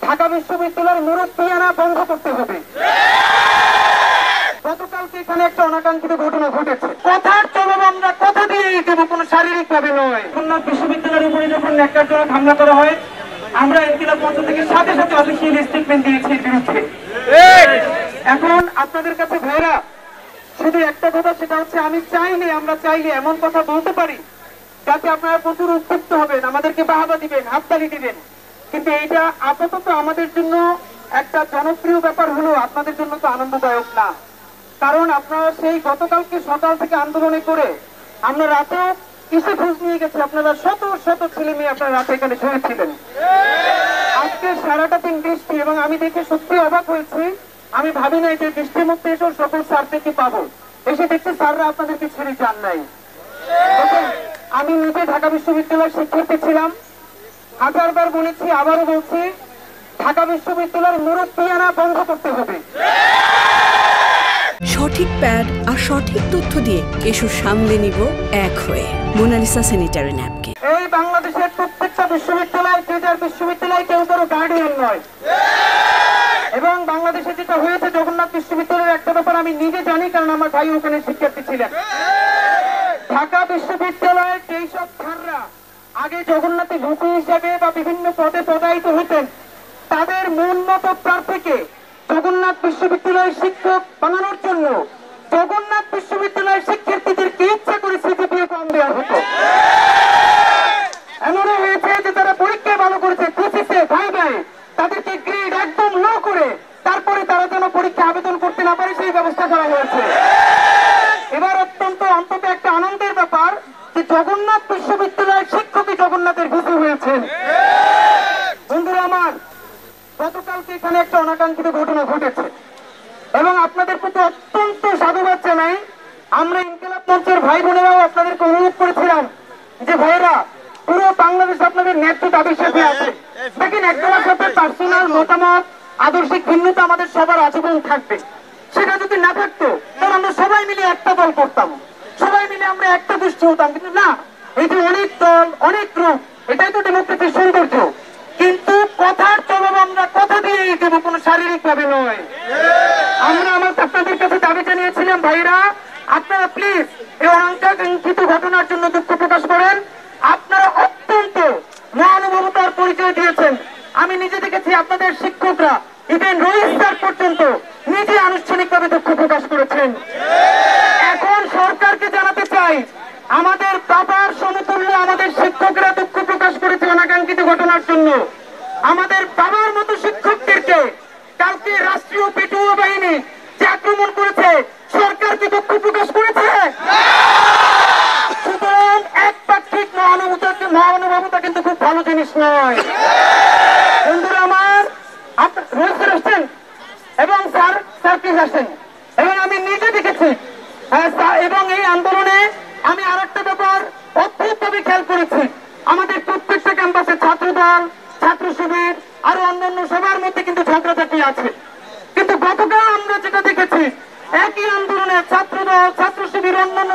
ঢাকা বিশ্ববিদ্যালয়ের মুরব্বিয়ানা বন্ধ করতে হবে। গতকালকে এখানে একটা অনাকাঙ্ক্ষিত ঘটনা ঘটেছে। কথার জবাব আমরা কথা দিয়েই দেব, কোনো শারীরিক ভাবে নয়। খুলনা বিশ্ববিদ্যালয়ের উপরে যখন ন্যাক্কারজনক হামলা করা হয়, আমরা ইনকিলাব মঞ্চ থেকে সাথে সাথে অফিসিয়াল স্টেটমেন্ট দিয়েছি বিরুদ্ধে। এখন আপনাদের কাছে ভাইরা শুধু একটা কথা, সেটা হচ্ছে আমরা চাইলে এমন কথা বলতে পারি যাতে আপনারা প্রচুর উত্তেজিত হবেন, আমাদেরকে বাহাবা দিবেন, হাততালি দিবেন। কিন্তু এইটা আপাতত আমাদের জন্য একটা জনপ্রিয় ব্যাপার হলো, আপনাদের জন্য তো আনন্দদায়ক না। কারণ আপনারা সেই গতকালকে সকাল থেকে আন্দোলনে করে আমরা রাতেও কিসে খোঁজ নিয়ে গেছি, আপনারা শত শত ছেলে মেয়ে আপনারা রাতে এখানে শুয়েছিলেন। আজকে সারাটা দিন বৃষ্টি, এবং আমি দেখে সত্যি অবাক হয়েছি। আমি ভাবি নাই যে বৃষ্টির মধ্যে এসেও সকল স্যারদেরকে পাবো, এসে দেখছি স্যাররা আপনাদেরকে ছেড়ে যান নাই। আমি নিজে ঢাকা বিশ্ববিদ্যালয়ের শিক্ষার্থী ছিলাম, হাজারবার বলেছি, আবারও বলছি, ঢাকা বিশ্ববিদ্যালয়ের মুরব্বিয়ানা বন্ধ করতে হবে। সঠিক প্যাড আর সঠিক তথ্য দিয়ে এসব সামলে নিব এক হয়ে। Monalisa sanitary napkin. এই বাংলাদেশের প্রত্যেকটা বিশ্ববিদ্যালয়, যে যার বিশ্ববিদ্যালয়, কেউ কারো গার্ডিয়ান নয়। এবং বাংলাদেশে যেটা হয়েছে জগন্নাথ বিশ্ববিদ্যালয়ের একটা ব্যাপার আমি নিজে জানি, কারণ আমার ভাই ওখানে শিক্ষার্থী ছিলেন। ঢাকা বিশ্ববিদ্যালয়ের যেই সব ছাত্ররা আগে জগন্নাথে ভূতি হিসাবে বা বিভিন্ন পদে পদায়িত হতেন, তাদের মন মতো প্রার্থীকে জগন্নাথ বিশ্ববিদ্যালয়ের শিক্ষক বানানোর জন্য জগন্নাথ বিশ্ববিদ্যালয়ের শিক্ষার্থীদেরকে ইচ্ছা করে সিজিপিএ কম দেওয়া হতো। এমনও হয়েছে যে তারা পরীক্ষায় ভালো করেছে, থিসিসে ভাইভায় তাদেরকে গ্রেড একদম লো করে তারপরে তারা যেন পরীক্ষা আবেদন করতে না পারে সেই ব্যবস্থা করা হয়েছে। এবার অন্তত একটা আনন্দের ব্যাপার যে জগন্নাথ বিশ্ববিদ্যালয়ের শিক্ষকই জগন্নাথের ভিসি হয়েছেন। বন্ধুরা আমার, গতকালকে এখানে একটা অনাকাঙ্ক্ষিত ঘটনা ঘটেছে, এবং আপনাদের প্রতি অত্যন্ত সাধুবাদ জানাই। আমরা ইনকিলাব মঞ্চের ভাই বোনেরাও আপনাদেরকে অনুরোধ করেছিলাম যে ভাইয়েরা, পুরো বাংলাদেশ আপনাদের ন্যায্য দাবির সাথে আছে। দেখেন, একজনের সাথে পার্সোনাল মতামত, আদর্শিক ভিন্নতা আমাদের সবার আজীবন থাকবে। সেটা যদি না থাকতো তাহলে আমরা সবাই মিলে একটা দল করতাম, সবাই মিলে আমরা একটা গোষ্ঠী হতাম। কিন্তু না, এই যে অনেক দল, অনেক গ্রুপ, এটাই তো ডেমোক্রেসির সৌন্দর্য। কিন্তু কথার জবাব আমরা কথা দিয়েই দেবো, কোনো শারীরিক ভাবে নয়। আমরা আপনাদের কাছে দাবি জানিয়েছিলাম, ভাইরা আপনারা প্লিজ এই অনাকাঙ্ক্ষিত ঘটনার জন্য দুঃখ প্রকাশ করেন। আপনারা অত্যন্ত মহানুভবতার পরিচয় দিয়েছেন। আমি নিজে দেখেছি আপনাদের শিক্ষকরা, ইভেন রোহিত স্যার পর্যন্ত নিজে আনুষ্ঠানিকভাবে দুঃখ প্রকাশ করেছেন। এখন সরকারকে জানাতে চাই, আমাদের বাবার সমতুল্য আমাদের শিক্ষকরা দুঃখ প্রকাশ করেছে অনাকাঙ্ক্ষিত ঘটনার জন্য। আমাদের বাবার মতো শিক্ষকদেরকে কালকে রাষ্ট্রীয় পেটুয়া বাহিনী যে আক্রমণ করেছে, সরকার কি দুঃখ প্রকাশ করেছে? সুতরাং একপাক্ষিক মহানুভবতা কিন্তু খুব ভালো জিনিস নয়। বন্ধুরা আমার, রোহিত স্যার আসছেন এবং স্যার প্লিজ আসেন, এবং আমি নিজে দেখেছি। এবং এই আন্দোলনে আমি আর একটা ব্যাপার অদ্ভুতভাবে খেয়াল করেছি, আমাদের প্রত্যেকটা ক্যাম্পাসে ছাত্রদল, ছাত্র শিবির আর অন্যান্য সবার মধ্যে কিন্তু ঝগড়াঝাটি আছে। কিন্তু গতকাল আমরা যেটা দেখেছি, একই আন্দোলনে ছাত্রদল, ছাত্র শিবির, অন্যান্য